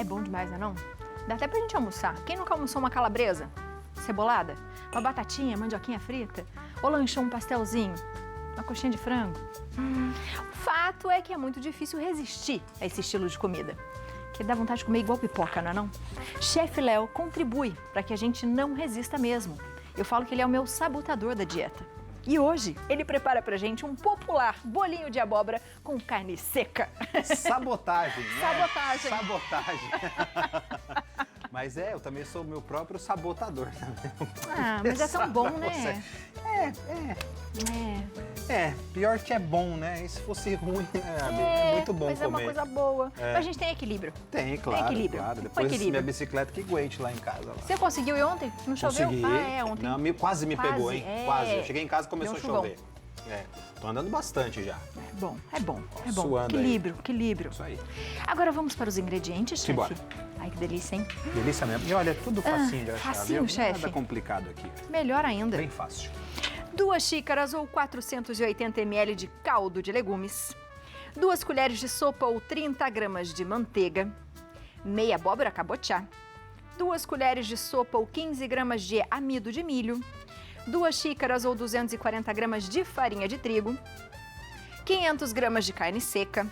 É bom demais, não é não? Dá até pra gente almoçar. Quem nunca almoçou uma calabresa? Cebolada? Uma batatinha, mandioquinha frita? Ou lanchou um pastelzinho? Uma coxinha de frango? O fato é que é muito difícil resistir a esse estilo de comida. Que dá vontade de comer igual pipoca, não é não? Chefe Léo contribui para que a gente não resista mesmo. Eu falo que ele é o meu sabotador da dieta. E hoje ele prepara pra gente um popular bolinho de abóbora com carne seca. Sabotagem, né? Sabotagem. Sabotagem. Mas eu também sou o meu próprio sabotador também. Ah, mas é tão bom, né? Pior que é bom, né? E se fosse ruim, é muito bom mas comer. é uma coisa boa. Mas a gente tem equilíbrio. Tem, claro, Tem equilíbrio. claro. Um Depois equilíbrio. minha bicicleta que aguente lá em casa. Lá. Você conseguiu ir ontem? Não choveu? Consegui. Ontem. Não, quase me pegou, hein? É. Quase. Eu cheguei em casa e começou a Deu um chover. Tô andando bastante já. É bom, é bom. Suando Equilíbrio, equilíbrio. Isso aí. Agora vamos para os ingredientes, chefe? Simbora. Ai, que delícia, hein? Delícia mesmo. E olha, é tudo facinho de achar, facinho, viu? chefe. Nada complicado aqui. Melhor ainda. Bem fácil. 2 xícaras ou 480 ml de caldo de legumes, 2 colheres de sopa ou 30 gramas de manteiga, meia abóbora cabotiá, 2 colheres de sopa ou 15 gramas de amido de milho, 2 xícaras ou 240 gramas de farinha de trigo, 500 gramas de carne seca,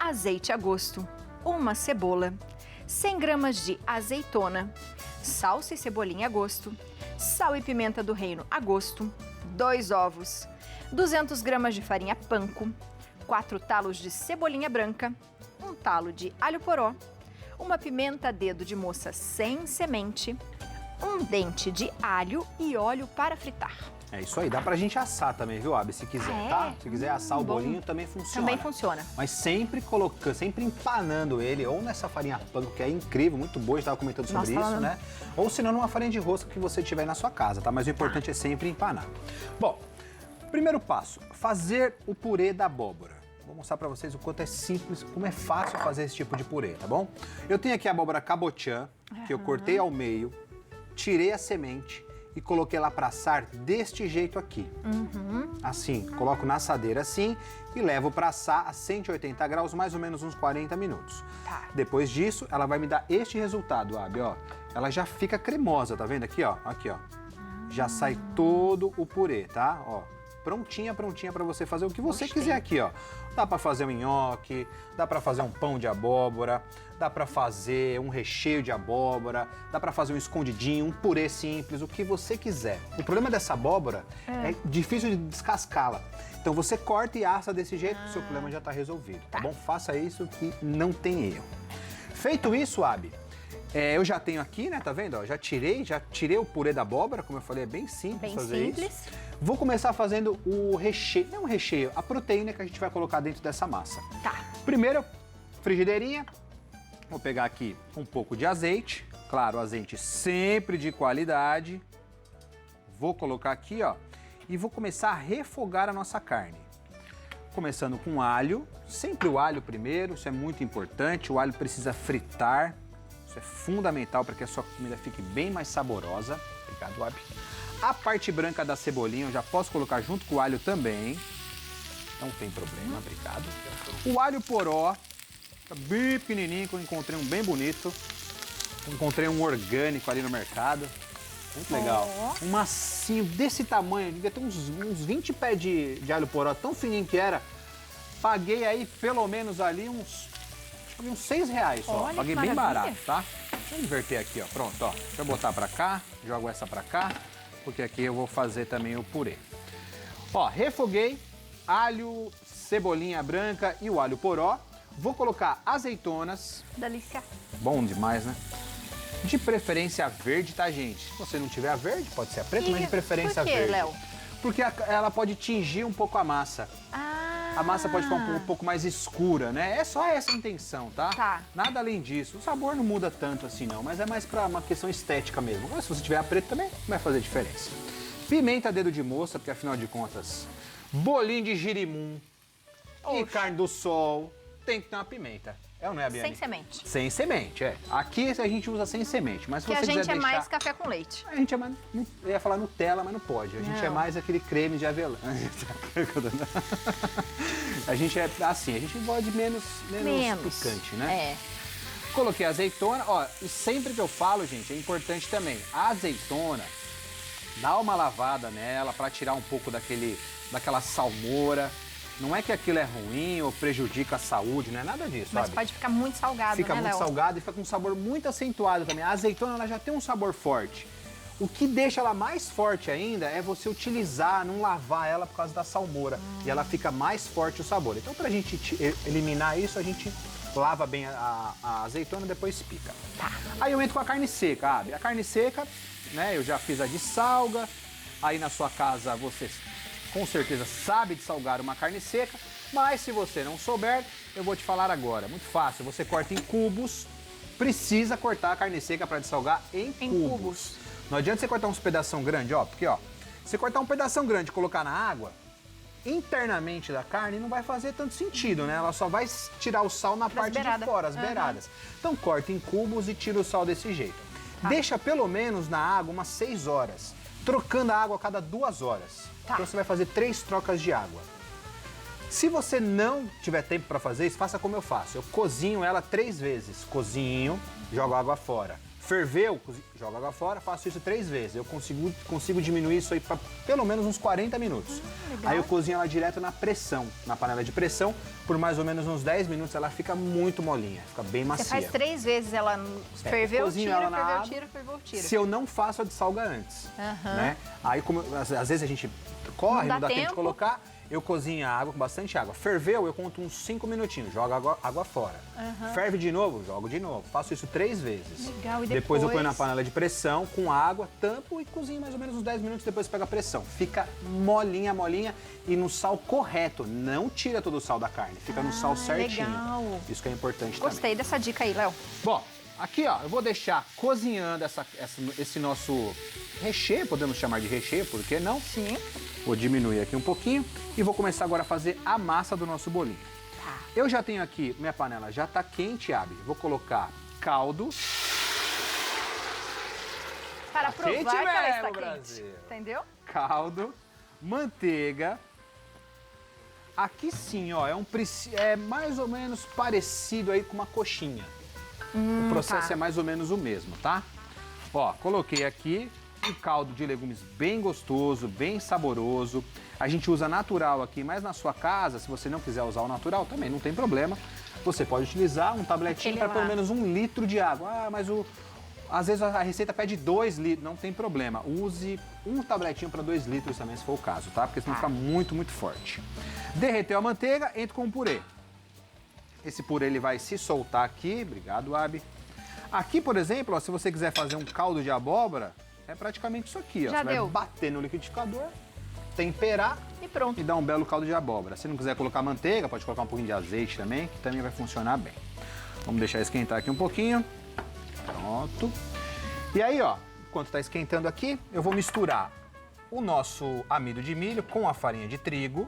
azeite a gosto, uma cebola, 100 gramas de azeitona, salsa e cebolinha a gosto, sal e pimenta do reino a gosto, 2 ovos, 200 gramas de farinha panko, 4 talos de cebolinha branca, 1 talo de alho poró, uma pimenta dedo de moça sem semente, 1 dente de alho e óleo para fritar. É isso aí, dá pra gente assar também, viu, Abi, se quiser, tá? Se quiser assar o bom. bolinho, também funciona. Também funciona. Mas sempre colocando, sempre empanando ele, ou nessa farinha panko, que é incrível, muito boa, a gente tava comentando sobre Nossa, isso, né? Ou se não, numa farinha de rosca que você tiver aí na sua casa, tá? Mas o importante é sempre empanar. Bom, primeiro passo, fazer o purê da abóbora. Vou mostrar pra vocês o quanto é simples, como é fácil fazer esse tipo de purê, tá bom? Eu tenho aqui a abóbora cabotiã, que eu cortei ao meio, tirei a semente e coloquei ela para assar deste jeito aqui. Assim, coloco na assadeira assim e levo para assar a 180 graus, mais ou menos uns 40 minutos. Tá. Depois disso, ela vai me dar este resultado, Abi, ó. Ela já fica cremosa, tá vendo aqui, ó? Aqui, ó. Já sai todo o purê, tá? Ó, prontinha para você fazer o que você quiser aqui, ó. Dá para fazer um nhoque, dá para fazer um pão de abóbora, dá para fazer um recheio de abóbora, dá para fazer um escondidinho, um purê simples, o que você quiser. O problema dessa abóbora é difícil de descascá-la. Então você corta e assa desse jeito, o seu problema já está resolvido, tá bom? Faça isso que não tem erro. Feito isso, Abi, eu já tenho aqui, né, tá vendo? Ó, já tirei o purê da abóbora, como eu falei, é bem simples fazer isso. Vou começar fazendo o recheio, não o recheio, a proteína que a gente vai colocar dentro dessa massa. Tá. Primeiro, frigideirinha. Vou pegar aqui um pouco de azeite, claro, azeite sempre de qualidade. Vou colocar aqui, ó, e vou começar a refogar a nossa carne. Começando com alho, sempre o alho primeiro, isso é muito importante, o alho precisa fritar. Isso é fundamental para que a sua comida fique bem mais saborosa. Obrigado, Abi. A parte branca da cebolinha eu já posso colocar junto com o alho também. Não tem problema, obrigado. O alho poró, tá bem pequenininho, que eu encontrei um bem bonito. Encontrei um orgânico ali no mercado. Muito legal. Um massinho desse tamanho, devia ter uns 20 pés de alho poró, tão fininho que era. Paguei aí pelo menos ali uns R$6 só. Olha, paguei que bem maravilha. barato, tá? Deixa eu inverter aqui, ó. Pronto, ó. Deixa eu botar pra cá, jogo essa pra cá, porque aqui eu vou fazer também o purê. Ó, refoguei alho, cebolinha branca e o alho poró. Vou colocar azeitonas. Delícia. Bom demais, né? De preferência verde, tá, gente? Se você não tiver a verde, pode ser a preta, mas de preferência por quê, verde. Léo? Porque ela pode tingir um pouco a massa. A massa pode ficar um pouco mais escura, né? É só essa a intenção, tá? Tá. Nada além disso. O sabor não muda tanto assim, não, mas é mais pra uma questão estética mesmo. Agora, se você tiver a preta também, vai fazer diferença. Pimenta dedo de moça, porque afinal de contas, bolinho de girimum e carne do sol, tem que ter uma pimenta. É ou não é, Biane? Sem semente. Sem semente, é. Aqui a gente usa sem semente, mas se Que você a gente quiser é deixar... mais café com leite. A gente é mais... Eu ia falar Nutella, mas não pode. A gente é mais aquele creme de avelã. A gente é assim, a gente pode menos picante, né? É. coloquei a azeitona, ó, e sempre que eu falo, gente, é importante também, a azeitona, dá uma lavada nela para tirar um pouco daquela salmoura. Não é que aquilo é ruim ou prejudica a saúde, não é nada disso, Mas sabe? pode ficar muito salgado, Fica né, muito Léo? salgado e fica com um sabor muito acentuado também. A azeitona ela já tem um sabor forte. O que deixa ela mais forte ainda é você utilizar, não lavar ela por causa da salmoura. E ela fica mais forte o sabor. Então, pra gente eliminar isso, a gente lava bem a azeitona e depois pica. Tá. Aí eu entro com a carne seca, Abi. A carne seca, né, eu já fiz a de salga. Aí na sua casa você com certeza sabe de salgar uma carne seca. Mas se você não souber, eu vou te falar agora. Muito fácil, você corta em cubos. Precisa cortar a carne seca para dessalgar em cubos. Não adianta você cortar uns pedação grande, ó, porque ó, você cortar um pedação grande e colocar na água, internamente da carne não vai fazer tanto sentido, né? Ela só vai tirar o sal na parte de fora, as beiradas. Então corta em cubos e tira o sal desse jeito. Tá. Deixa pelo menos na água umas 6 horas, trocando a água a cada 2 horas. Tá. Então você vai fazer 3 trocas de água. Se você não tiver tempo para fazer isso, faça como eu faço. Eu cozinho ela 3 vezes. Cozinho, jogo água fora. Ferveu, jogo água fora, faço isso 3 vezes. Eu consigo diminuir isso aí para pelo menos uns 40 minutos. Aí eu cozinho ela direto na pressão, na panela de pressão. Por mais ou menos uns 10 minutos ela fica muito molinha, fica bem macia. Você faz 3 vezes, ela ferveu, tira. Se eu não faço a de salga antes, né? Aí, como às vezes a gente corre, não dá tempo de colocar, eu cozinho a água com bastante água. Ferveu, eu conto uns 5 minutinhos, jogo água fora. Ferve de novo, jogo de novo. Faço isso 3 vezes. Legal, e depois eu ponho na panela de pressão com água, tampo e cozinho mais ou menos uns 10 minutos, depois pega a pressão. Fica molinha, molinha e no sal correto. Não tira todo o sal da carne, fica no sal certinho. Legal. Isso que é importante também. Gostei dessa dica aí, Léo. Bom, aqui ó, eu vou deixar cozinhando esse nosso recheio, podemos chamar de recheio, por que não? Sim. Vou diminuir aqui um pouquinho e vou começar agora a fazer a massa do nosso bolinho. Tá. Eu já tenho aqui, minha panela já tá quente, Abi. Vou colocar caldo. Para provar quente que ela mesmo, está Brasil. quente. Entendeu? Caldo, manteiga. Aqui sim, ó, é mais ou menos parecido aí com uma coxinha. O processo é mais ou menos o mesmo, tá? Ó, coloquei aqui um caldo de legumes bem gostoso, bem saboroso. A gente usa natural aqui, mas na sua casa, se você não quiser usar o natural, também não tem problema. Você pode utilizar um tabletinho para pelo menos 1 litro de água. Ah, mas às vezes a receita pede 2 litros, não tem problema. Use um tabletinho para 2 litros também, se for o caso, tá? Porque senão fica muito, muito forte. Derreteu a manteiga, entra com o purê. Esse purê ele vai se soltar aqui. Obrigado, Abi. Aqui, por exemplo, ó, se você quiser fazer um caldo de abóbora, é praticamente isso aqui, ó. Já você deu. vai bater no liquidificador, temperar E pronto. e dar um belo caldo de abóbora. Se não quiser colocar manteiga, pode colocar um pouquinho de azeite também, que também vai funcionar bem. Vamos deixar esquentar aqui um pouquinho. Pronto. E aí, ó, enquanto está esquentando aqui, eu vou misturar o nosso amido de milho com a farinha de trigo.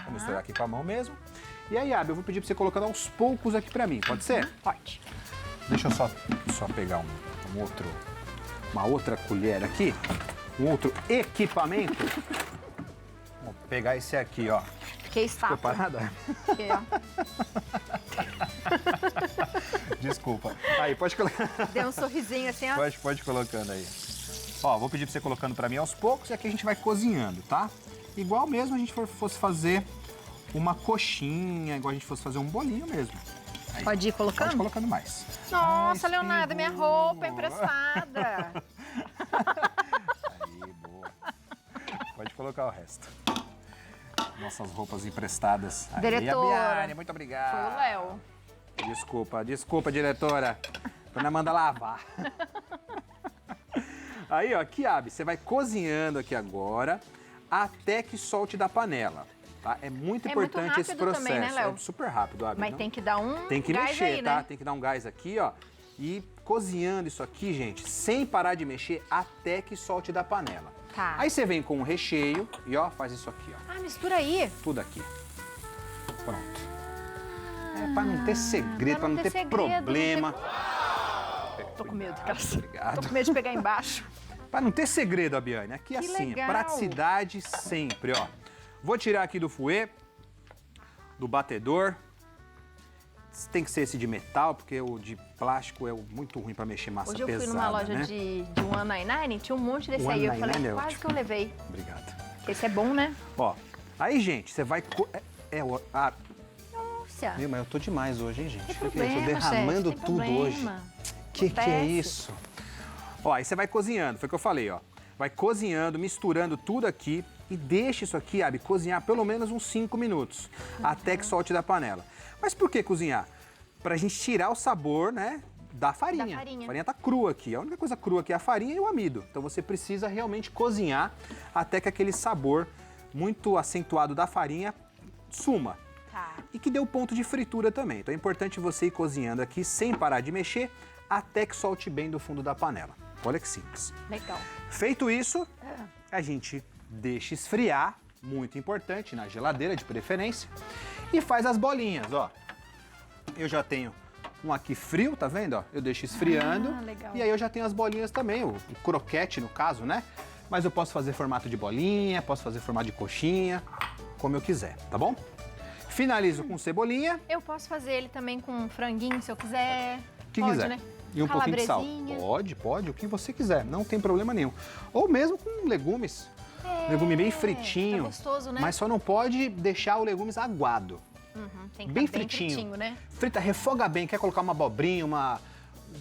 Vou misturar aqui com a mão mesmo. E aí, Abi, eu vou pedir para você colocando aos poucos aqui para mim, pode ser? Pode. Deixa eu só pegar uma outra colher aqui, um outro equipamento. Vou pegar esse aqui, ó. Que está. Ficou parada? Aqui, ó. Desculpa. Aí, pode colocar. Deu um sorrisinho assim, ó. Pode colocando aí. Ó, vou pedir pra você colocando pra mim aos poucos e aqui a gente vai cozinhando, tá? Igual mesmo a gente fosse fazer uma coxinha, igual a gente fosse fazer um bolinho mesmo. Aí, Pode ir colocando? Pode colocando mais. Nossa, Ai, Leonardo, minha roupa é emprestada. Aí, boa. Pode colocar o resto. Nossas roupas emprestadas. Aí, Diretora. Biane, muito obrigado. Foi o Léo. Desculpa, diretora. Pra não mandar lavar. Aí, ó, aqui, Abi, você vai cozinhando aqui agora até que solte da panela. Tá? É muito importante muito esse rápido processo. também, né, Léo? É super rápido, Abi. Mas tem que dar um Tem que gás mexer, aí, tá? né? Tem que dar um gás aqui, ó. E cozinhando isso aqui, gente, sem parar de mexer até que solte da panela. Tá. Aí você vem com o recheio e, ó, faz isso aqui, ó. Ah, mistura aí. Tudo aqui. Pronto. É pra não ter segredo, pra não ter problema. Tô com medo, Obrigado, cara. obrigado. Tô com medo de pegar embaixo. Pra não ter segredo, Abiane. Aqui é Que assim, legal. praticidade sempre, ó. Vou tirar aqui do fouet, do batedor. tem que ser esse de metal, porque o de plástico é muito ruim para mexer massa pesada, Hoje eu fui numa loja né? de 199, tinha um monte desse aí. Eu falei, 199 é quase ótimo. que eu levei. Obrigado. Esse é bom, né? Ó, aí, gente, você vai... Nossa. Meu, mas eu tô demais hoje, hein, gente? Que Que é problema, isso? Eu derramando chefe, tem tudo hoje. problema. Que é Acontece. isso? Ó, aí você vai cozinhando, foi o que eu falei, ó. Vai cozinhando, misturando tudo aqui e deixa isso aqui, Abi, cozinhar pelo menos uns 5 minutos, até que solte da panela. Mas por que cozinhar? Pra gente tirar o sabor, né, da farinha. Da farinha. A farinha tá crua aqui. A única coisa crua aqui é a farinha e o amido. Então você precisa realmente cozinhar até que aquele sabor muito acentuado da farinha suma. Tá. E que dê o ponto de fritura também. Então é importante você ir cozinhando aqui sem parar de mexer até que solte bem do fundo da panela. Olha que simples. Legal. Feito isso, a gente deixa esfriar, muito importante, na geladeira de preferência, e faz as bolinhas, ó. Eu já tenho um aqui frio, tá vendo? Ó? Eu deixo esfriando legal. e aí eu já tenho as bolinhas também, o croquete no caso, né? Mas eu posso fazer formato de bolinha, posso fazer formato de coxinha, como eu quiser, tá bom? Finalizo com cebolinha. Eu posso fazer ele também com franguinho, se eu quiser. O que Pode, quiser. né? E um pouquinho de sal. Calabresinha. Pode, o que você quiser, não tem problema nenhum. Ou mesmo com legumes. Legume bem fritinho. Tá gostoso, né? Mas só não pode deixar o legumes aguado. Tem que bem ficar fritinho. né? Frita, refoga bem, quer colocar uma abobrinha,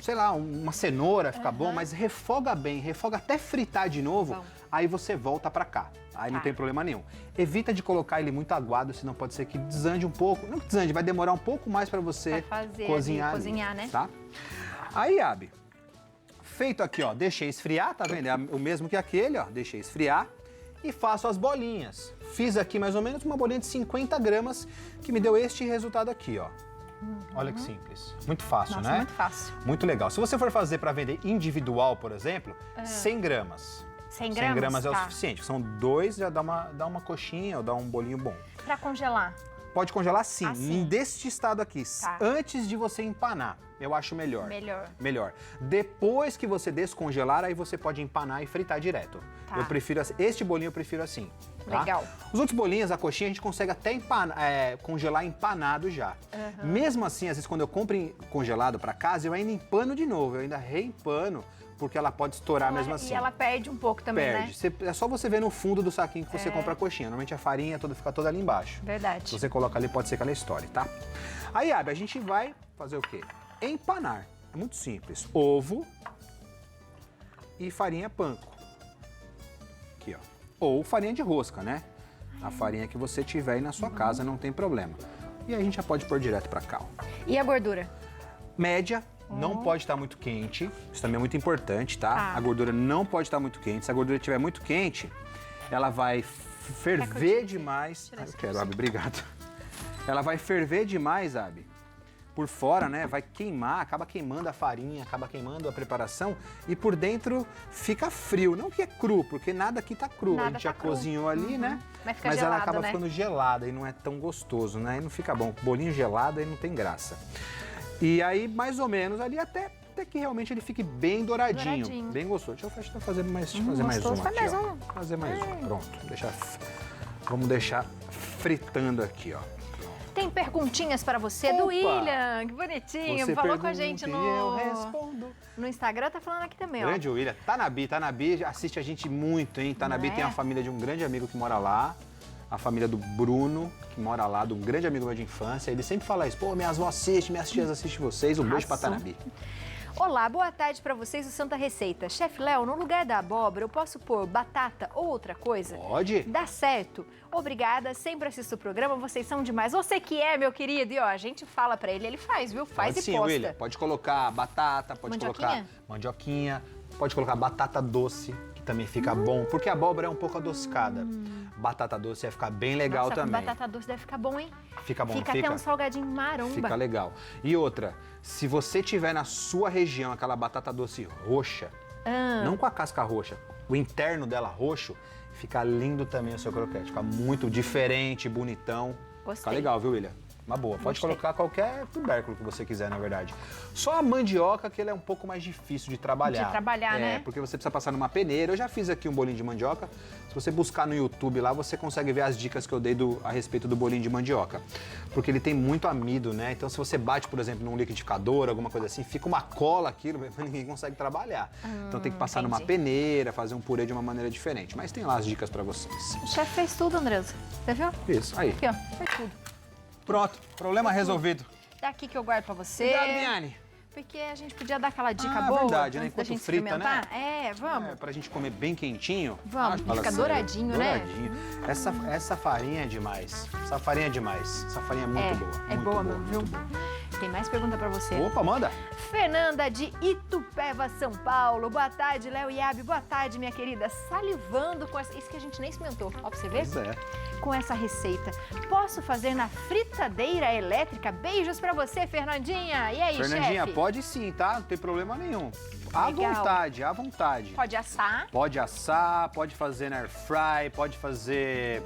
sei lá, uma cenoura, fica bom, mas refoga bem, refoga até fritar de novo, Bom. aí você volta pra cá. Aí não Tá. tem problema nenhum. Evita de colocar ele muito aguado, senão pode ser que desande um pouco. Não que desande, vai demorar um pouco mais pra você Pra fazer cozinhar, ali, cozinhar, né? Tá? Aí, Abi, feito aqui, ó, deixei esfriar, tá vendo? É o mesmo que aquele, ó, deixei esfriar e faço as bolinhas. Fiz aqui mais ou menos uma bolinha de 50 gramas, que me deu este resultado aqui, ó. Olha que simples. Muito fácil, Nossa, né? muito fácil. Muito legal. Se você for fazer para vender individual, por exemplo, 100 gramas. 100 100 gramas é o tá. suficiente. São 2, já dá uma coxinha ou dá um bolinho bom. Pra congelar. Pode congelar sim, Assim. deste estado aqui, Tá. antes de você empanar. Eu acho melhor. Melhor. Depois que você descongelar, aí você pode empanar e fritar direto. Tá. Eu prefiro assim. Este bolinho eu prefiro assim. Tá? Legal. Os outros bolinhos, a coxinha, a gente consegue até congelar empanado já. Mesmo assim, às vezes quando eu compro congelado para casa, eu ainda empano de novo, eu ainda reempano, porque ela pode estourar mesmo assim. E ela perde um pouco também, Perde. É só você ver no fundo do saquinho que você compra a coxinha. Normalmente a farinha fica toda ali embaixo. né? Verdade. Se você coloca ali, pode ser que ela estoure, tá? Aí, Abi, a gente vai fazer o quê? Empanar. É muito simples. Ovo e farinha panko. Aqui, ó. Ou farinha de rosca, né? A farinha que você tiver aí na sua casa, não tem problema. E aí a gente já pode pôr direto pra cá, ó. E a gordura? Média, não pode estar muito quente. Isso também é muito importante, tá? Tá. A gordura não pode estar muito quente. Se a gordura estiver muito quente, ela vai ferver demais. Tira Ah, eu esse quero, Abi, obrigado. Ela vai ferver demais, Abi. Por fora, né? Vai queimar, acaba queimando a farinha, acaba queimando a preparação e por dentro fica frio. Não que é cru, porque nada aqui tá cru. Nada a gente já tá cru. cozinhou ali, né? Mas fica ela gelado, acaba né? ficando gelada e não é tão gostoso, né? E não fica bom. Bolinho gelado aí não tem graça. E aí, mais ou menos, ali até que realmente ele fique bem douradinho. Douradinho. Bem gostoso. Deixa eu fazer mais, fazer mais gostoso. um Faz aqui, mais ó. um. Fazer mais um. Pronto. Vamos deixar fritando aqui, ó. Tem perguntinhas para você do Opa! William. Que bonitinho. Você Falou com a pergunta gente e no... eu respondo. No Instagram, tá falando aqui também, ó. Grande William. Tanabi assiste a gente muito, hein? Tanabi Não tem é? a família de um grande amigo que mora lá. A família do Bruno, que mora lá, de um grande amigo meu de infância. Ele sempre fala isso. Pô, minhas avós assistem, minhas tias assistem vocês. Um beijo pra Arrasou. Tanabi. Olá, boa tarde para vocês do Santa Receita. Chefe Léo, no lugar da abóbora, eu posso pôr batata ou outra coisa? Pode? Dá certo. Obrigada, sempre assisto o programa, vocês são demais. Você que é, meu querido. E ó, a gente fala pra ele faz, viu? Faz Pode e sim, posta. William. Pode colocar batata, pode Mandioquinha? colocar mandioquinha, pode colocar batata doce, que também fica bom, porque a abóbora é um pouco adocicada. Batata doce vai ficar bem legal Nossa, também. com batata doce deve ficar bom, hein? Fica bom, Fica até um salgadinho maromba. Fica legal. E outra, se você tiver na sua região aquela batata doce roxa, não com a casca roxa, o interno dela roxo, fica lindo também o seu croquete. Fica muito diferente, bonitão. Gostei. Fica legal, viu, William? uma boa. Pode Gostei. colocar qualquer tubérculo que você quiser, na verdade. Só a mandioca que ele é um pouco mais difícil de trabalhar. De trabalhar, né? Porque você precisa passar numa peneira. Eu já fiz aqui um bolinho de mandioca. Se você buscar no YouTube lá, você consegue ver as dicas que eu dei a respeito do bolinho de mandioca. Porque ele tem muito amido, né? Então, se você bate, por exemplo, num liquidificador, alguma coisa assim, fica uma cola aquilo, ninguém consegue trabalhar. Então, tem que passar numa peneira, fazer um purê de uma maneira diferente. Mas tem lá as dicas pra vocês. O chefe fez tudo, Andresa. Você viu? Isso, aí. Aqui, ó. Fez tudo. Pronto, problema resolvido. Daqui que eu guardo pra você. Obrigado, Miane. Porque a gente podia dar aquela dica boa. Verdade, né? Antes da Enquanto gente frita, experimentar. É, vamos. Pra gente comer bem quentinho. Vamos, Fala fica sério, douradinho, né? Douradinho. Essa farinha é demais. Essa farinha é demais. Essa farinha é muito boa. É muito boa mesmo, viu? muito boa. Tem mais pergunta pra você. Opa, manda. Fernanda de Itupeva, São Paulo. Boa tarde, Léo e Abi. Boa tarde, minha querida. Salivando com essa... Isso que a gente nem experimentou. Ó, pra você ver. Pois é. Com essa receita. Posso fazer na fritadeira elétrica? Beijos pra você, Fernandinha. E aí, Fernandinha, chefe? pode sim, tá? Não tem problema nenhum. À Legal. vontade, à vontade. Pode assar. Pode assar, pode fazer na air fry, pode fazer...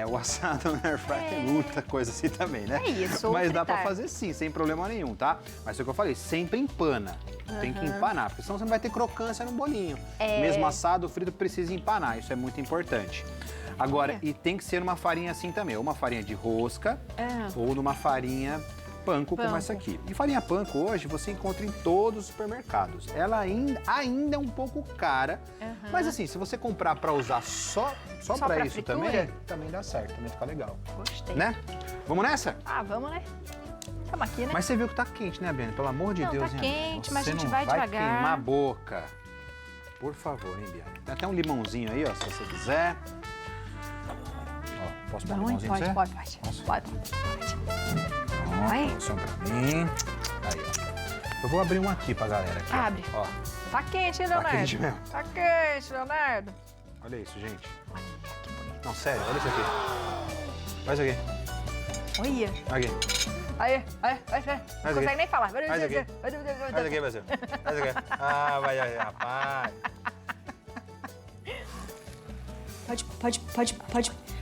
o assado na air fry tem muita coisa assim também, né? É isso, ou Mas dá fritar. pra fazer sim, sem problema nenhum, tá? Mas é o que eu falei, sempre empana. Tem que empanar, porque senão você não vai ter crocância no bolinho. Mesmo assado, o frito precisa empanar, isso é muito importante. Agora, e tem que ser uma farinha assim também, ou uma farinha de rosca, ou numa farinha panko como essa aqui. E farinha panko hoje você encontra em todos os supermercados. Ela ainda é um pouco cara, mas assim, se você comprar para usar só pra para isso fritura? também dá certo, também fica legal. Gostei. Né? Vamos nessa? Ah, vamos, né? Tamo aqui, né? Mas você viu que tá quente, né, Biane? Pelo amor de Não, Deus, tá hein? quente, mas a Você gente não vai devagar. queimar a boca. Por favor, hein, Biane? Tem até um limãozinho aí, ó, se você quiser. Ó, posso pôr um limãozinho pra você? Pode. Vai. Atenção pra mim. Aí, ó. Eu vou abrir um aqui pra galera. Aqui, ó. Abre. Ó, Tá quente, hein, Leonardo? quente mesmo. Tá quente, Leonardo. olha isso, gente. Não, sério, olha isso aqui. Olha isso aqui. Olha. Aqui. Aí, vai. Não aqui. consegue nem falar. Faz aqui. Faz aqui, Brasil. Faz aqui. Ah, vai aí, rapaz.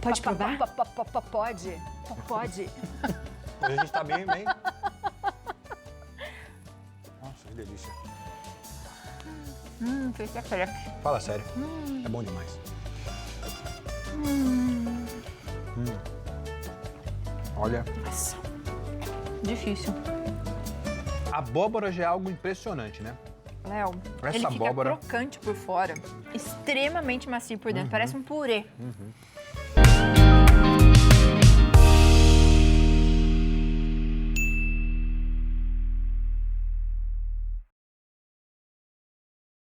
Pode provar? Pode. A gente tá bem. Nossa, que delícia. Fez a crepe. Fala sério. É bom demais. Olha, Nossa. Difícil. a abóbora já é algo impressionante, né? Léo, Essa ele fica abóbora- crocante por fora, extremamente macio por dentro, parece um purê.